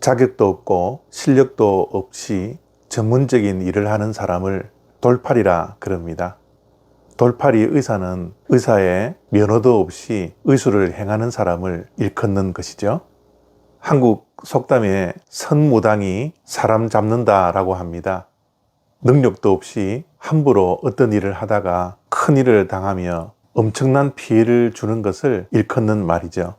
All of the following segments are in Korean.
자격도 없고 실력도 없이 전문적인 일을 하는 사람을 돌팔이라 그럽니다. 돌팔이 의사는 의사의 면허도 없이 의술을 행하는 사람을 일컫는 것이죠. 한국 속담에 선무당이 사람 잡는다라고 합니다. 능력도 없이 함부로 어떤 일을 하다가 큰 일을 당하며 엄청난 피해를 주는 것을 일컫는 말이죠.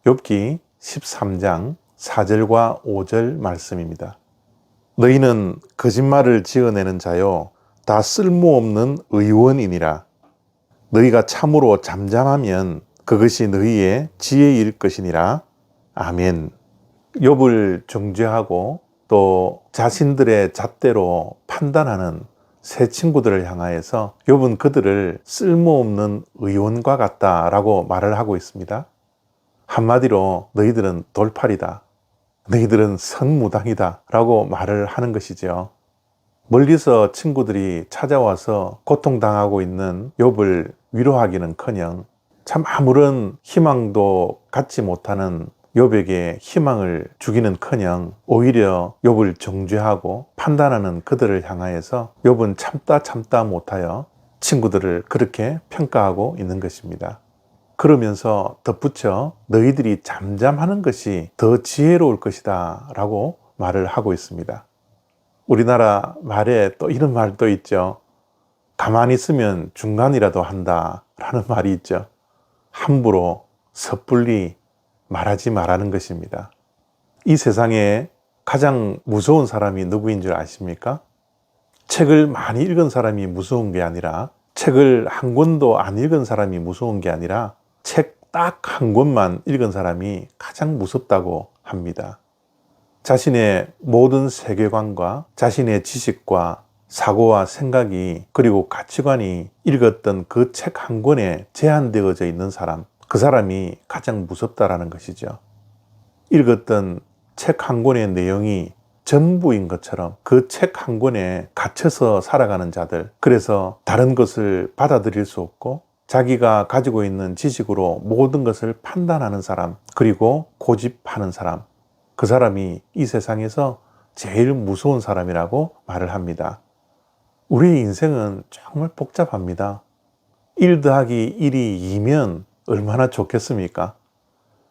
욥기 13장 4절과 5절 말씀입니다. 너희는 거짓말을 지어내는 자요 다 쓸모없는 의원이니라. 너희가 참으로 잠잠하면 그것이 너희의 지혜일 것이니라. 아멘. 욥을 정죄하고 또 자신들의 잣대로 판단하는 세 친구들을 향하여서 욥은 그들을 쓸모없는 의원과 같다라고 말을 하고 있습니다. 한마디로 너희들은 돌팔이다, 너희들은 선무당이다 라고 말을 하는 것이죠. 멀리서 친구들이 찾아와서 고통당하고 있는 욥을 위로하기는커녕 참 아무런 희망도 갖지 못하는 욥에게 희망을 주기는커녕 오히려 욥을 정죄하고 판단하는 그들을 향하여서 욥은 참다 못하여 친구들을 그렇게 평가하고 있는 것입니다. 그러면서 덧붙여 너희들이 잠잠하는 것이 더 지혜로울 것이다 라고 말을 하고 있습니다. 우리나라 말에 또 이런 말도 있죠. 가만히 있으면 중간이라도 한다 라는 말이 있죠. 함부로 섣불리 말하지 말라는 것입니다. 이 세상에 가장 무서운 사람이 누구인 줄 아십니까? 책을 많이 읽은 사람이 무서운 게 아니라, 책을 한 권도 안 읽은 사람이 무서운 게 아니라 책 딱 한 권만 읽은 사람이 가장 무섭다고 합니다. 자신의 모든 세계관과 자신의 지식과 사고와 생각이 그리고 가치관이 읽었던 그 책 한 권에 제한되어져 있는 사람, 그 사람이 가장 무섭다라는 것이죠. 읽었던 책 한 권의 내용이 전부인 것처럼 그 책 한 권에 갇혀서 살아가는 자들, 그래서 다른 것을 받아들일 수 없고 자기가 가지고 있는 지식으로 모든 것을 판단하는 사람, 그리고 고집하는 사람, 그 사람이 이 세상에서 제일 무서운 사람이라고 말을 합니다. 우리의 인생은 정말 복잡합니다. 1 더하기 1이 2면 얼마나 좋겠습니까?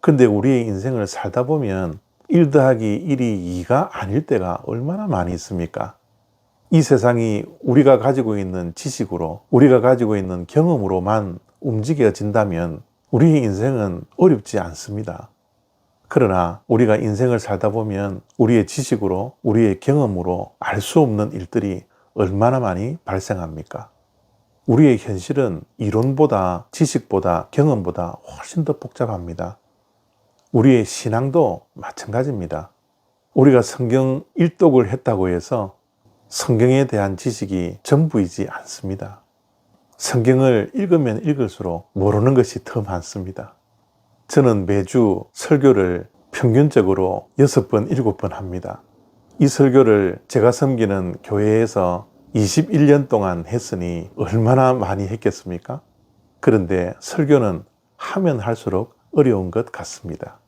근데 우리의 인생을 살다 보면 1 더하기 1이 2가 아닐 때가 얼마나 많이 있습니까? 이 세상이 우리가 가지고 있는 지식으로, 우리가 가지고 있는 경험으로만 움직여진다면 우리의 인생은 어렵지 않습니다. 그러나 우리가 인생을 살다 보면 우리의 지식으로, 우리의 경험으로 알 수 없는 일들이 얼마나 많이 발생합니까? 우리의 현실은 이론보다, 지식보다, 경험보다 훨씬 더 복잡합니다. 우리의 신앙도 마찬가지입니다. 우리가 성경 일독을 했다고 해서 성경에 대한 지식이 전부이지 않습니다. 성경을 읽으면 읽을수록 모르는 것이 더 많습니다. 저는 매주 설교를 평균적으로 6번, 7번 합니다. 이 설교를 제가 섬기는 교회에서 21년 동안 했으니 얼마나 많이 했겠습니까? 그런데 설교는 하면 할수록 어려운 것 같습니다.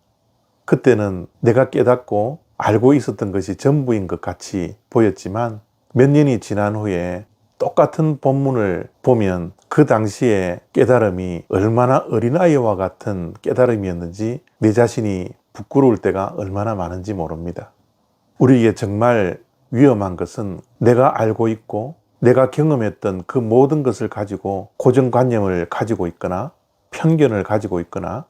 그때는 내가 깨닫고 알고 있었던 것이 전부인 것 같이 보였지만 몇 년이 지난 후에 똑같은 본문을 보면 그 당시의 깨달음이 얼마나 어린아이와 같은 깨달음이었는지 내 자신이 부끄러울 때가 얼마나 많은지 모릅니다. 우리에게 정말 위험한 것은 내가 알고 있고 내가 경험했던 그 모든 것을 가지고 고정관념을 가지고 있거나 편견을 가지고 있거나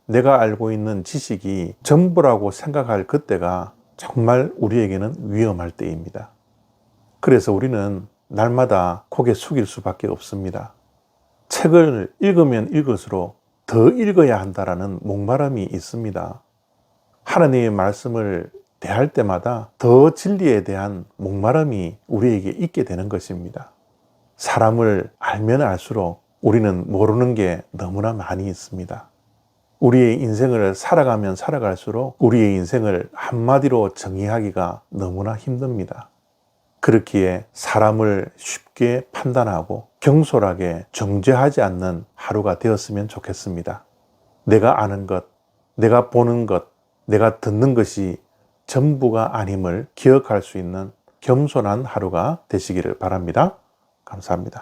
내가 알고 있는 지식이 전부라고 생각할 그때가 정말 우리에게는 위험할 때입니다. 그래서 우리는 날마다 고개 숙일 수밖에 없습니다. 책을 읽으면 읽을수록 더 읽어야 한다라는 목마름이 있습니다. 하나님의 말씀을 대할 때마다 더 진리에 대한 목마름이 우리에게 있게 되는 것입니다. 사람을 알면 알수록 우리는 모르는 게 너무나 많이 있습니다. 우리의 인생을 살아가면 살아갈수록 우리의 인생을 한마디로 정의하기가 너무나 힘듭니다. 그렇기에 사람을 쉽게 판단하고 경솔하게 정죄하지 않는 하루가 되었으면 좋겠습니다. 내가 아는 것, 내가 보는 것, 내가 듣는 것이 전부가 아님을 기억할 수 있는 겸손한 하루가 되시기를 바랍니다. 감사합니다.